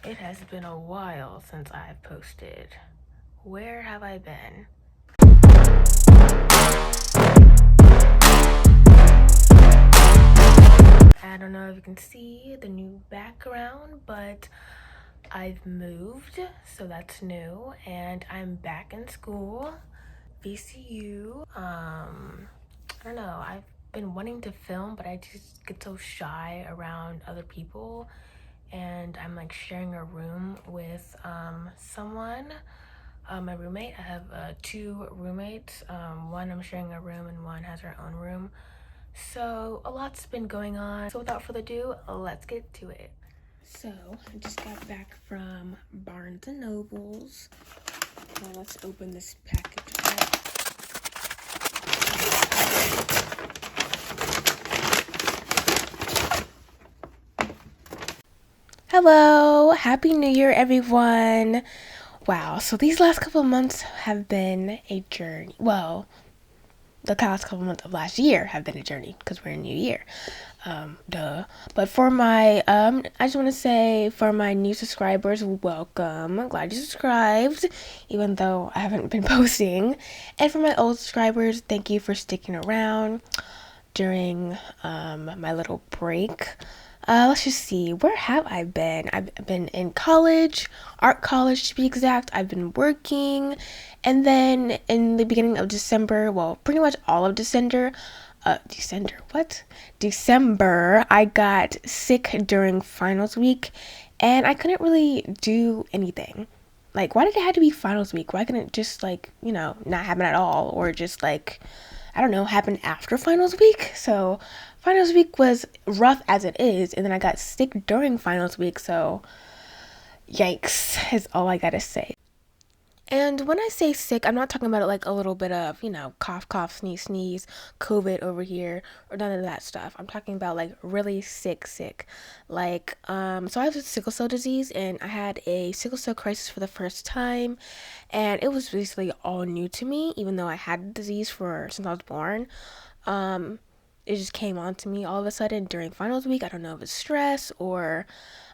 It has been a while since I've posted. Where have I been? I don't know if you can see the new background, but I've moved, so that's new, and I'm back in school, VCU. I don't know, I've been wanting to film, but I just get so shy around other people, and I'm like sharing a room with someone. My roommate. I have two roommates. One I'm sharing a room and one has her own room. So a lot's been going on. So without further ado, let's get to it. So I just got back from Barnes and Nobles. Now let's open this package up. Hello, Happy New Year, everyone. Wow, so these last couple of months have been a journey. Well, the past couple months of last year have been a journey because we're in a new year. Duh. But for my, I just want to say for my new subscribers, welcome. I'm glad you subscribed, even though I haven't been posting. And for my old subscribers, thank you for sticking around during my little break. Let's just see, where have I been? I've been in college, art college to be exact. I've been working, and then in the beginning of December, well, pretty much all of December, I got sick during finals week, and I couldn't really do anything. Like, why did it have to be finals week? Why couldn't it just, like, not happen at all, or just, like, I don't know, happen after finals week? So finals week was rough as it is, and then I got sick during finals week, so yikes is all I gotta say. And when I say sick, I'm not talking about it like a little bit of, cough, cough, sneeze, sneeze, COVID over here, or none of that stuff. I'm talking about like really sick, sick. Like, so I have sickle cell disease, and I had a sickle cell crisis for the first time, and it was basically all new to me, even though I had the disease for since I was born. It just came on to me all of a sudden during finals week. I don't know if it's stress or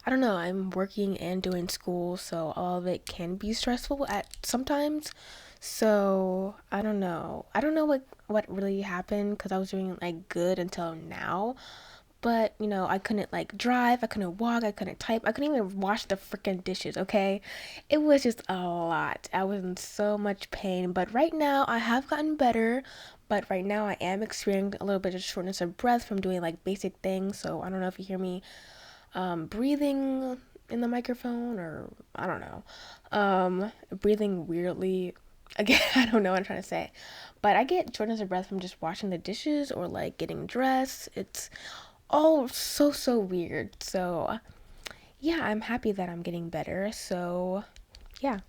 I don't know. I'm working and doing school, so all of it can be stressful at sometimes. So I don't know. I don't know what really happened because I was doing like good until now. But I couldn't like drive, I couldn't walk, I couldn't type, I couldn't even wash the freaking dishes, okay? It was just a lot. I was in so much pain. But right now I have gotten better. But right now I am experiencing a little bit of shortness of breath from doing like basic things. So I don't know if you hear me breathing in the microphone or I don't know. Breathing weirdly. Again, I don't know what I'm trying to say. But I get shortness of breath from just washing the dishes or like getting dressed. It's all so weird. So yeah, I'm happy that I'm getting better. So yeah.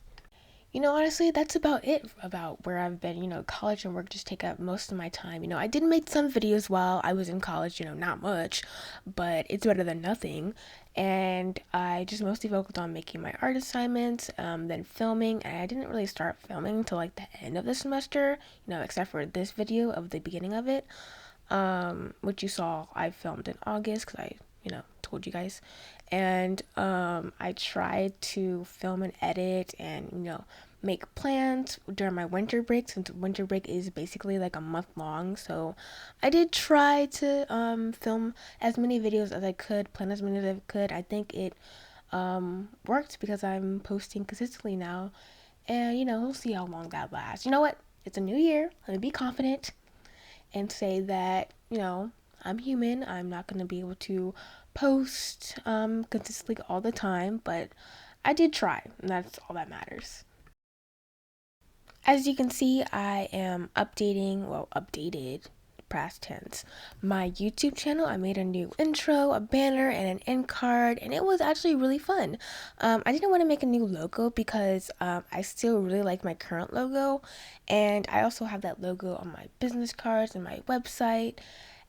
Honestly, that's about it about where I've been. College and work just take up most of my time. I did make some videos while I was in college, not much, but it's better than nothing. And I just mostly focused on making my art assignments, then filming. And I didn't really start filming until like the end of the semester, except for this video of the beginning of it, which you saw I filmed in August because I, told you guys. And I tried to film and edit and, make plans during my winter break since winter break is basically like a month long. So I did try to film as many videos as I could, plan as many as I could. I think it worked because I'm posting consistently now. And, we'll see how long that lasts. You know what? It's a new year. Let me be confident and say that, I'm human. I'm not going to be able to post consistently all the time, but I did try, and that's all that matters. As you can see, I am updated, past tense, my YouTube channel. I made a new intro, a banner, and an end card, and it was actually really fun. I didn't want to make a new logo because I still really like my current logo, and I also have that logo on my business cards and my website,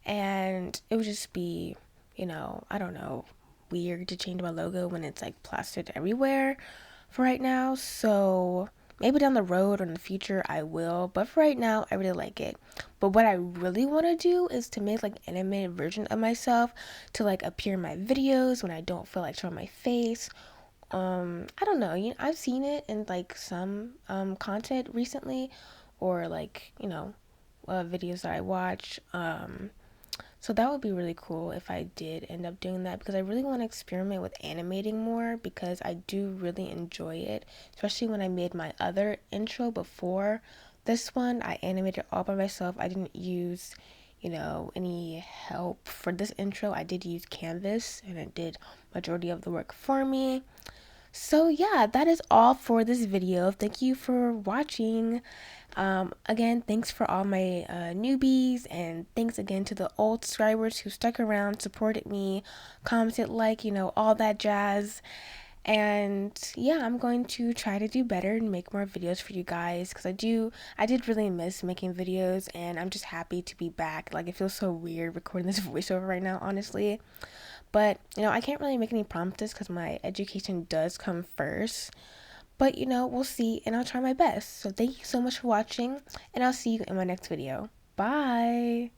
and it would just be, I don't know, weird to change my logo when it's like plastered everywhere for right now. So maybe down the road or in the future I will, but for right now I really like it. But what I really want to do is to make like an animated version of myself to like appear in my videos when I don't feel like showing my face, I don't know, I've seen it in like some content recently, or like, videos that I watch. So that would be really cool if I did end up doing that, because I really want to experiment with animating more, because I do really enjoy it, especially when I made my other intro before this one. I animated all by myself. I didn't use, any help for this intro. I did use Canvas, and it did majority of the work for me. So yeah, that is all for this video. Thank you for watching. Again, thanks for all my newbies, and thanks again to the old subscribers who stuck around, supported me, commented, like, all that jazz. And yeah, I'm going to try to do better and make more videos for you guys, because I did really miss making videos, and I'm just happy to be back. Like, it feels so weird recording this voiceover right now, honestly. But, I can't really make any promises because my education does come first. But, we'll see, and I'll try my best. So thank you so much for watching, and I'll see you in my next video. Bye!